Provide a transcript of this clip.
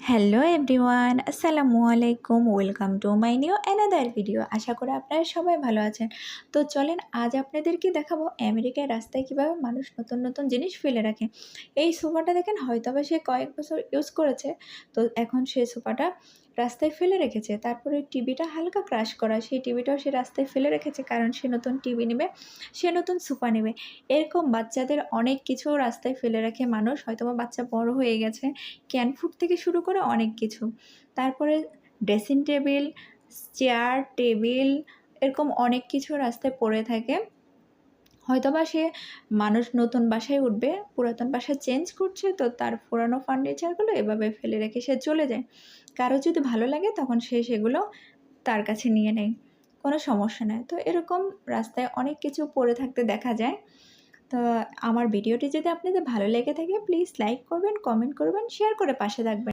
Hello everyone, আসসালামু আলাইকুম। Welcome to my new another video. আশা করি আপনারা সবাই ভালো আছেন। তো চলেন আজ আপনাদেরকে দেখাবো আমেরিকার রাস্তায় কীভাবে মানুষ নতুন নতুন জিনিস ফেলে রাখে। এই সোফাটা দেখেন হয়তোবা সে কয়েক বছর ইউজ করেছে, তো এখন সে সোফাটা রাস্তায় ফেলে রেখেছে। তারপরে টিভিটা হালকা ক্রাশ করা, সেই টিভিটাও সে রাস্তায় ফেলে রেখেছে, কারণ সে নতুন টিভি নেবে, সে নতুন সোফা নেবে। এরকম বাচ্চাদের অনেক কিছু রাস্তায় ফেলে রাখে মানুষ, হয়তোবা বাচ্চা বড় হয়ে গেছে, ক্যান ফুড থেকে শুরু করে অনেক কিছু। তারপরে ড্রেসিং টেবিল, চেয়ার, টেবিল, এরকম অনেক কিছু রাস্তায় পড়ে থাকে। হয়তোবা সে মানুষ নতুন বাসায় উঠবে, পুরাতন বাসা চেঞ্জ করছে, তো তার পুরানো ফার্নিচারগুলো এভাবে ফেলে রেখে সে চলে যায়। কারো যদি ভালো লাগে তখন সে সেগুলো তার কাছে নিয়ে নেয়, কোনো সমস্যা নেই। তো এরকম রাস্তায় অনেক কিছু পড়ে থাকতে দেখা যায়। তো আমার ভিডিওটি যদি আপনাদের ভালো লেগে থাকে প্লিজ লাইক করবেন, কমেন্ট করবেন, শেয়ার করে পাশে থাকবেন।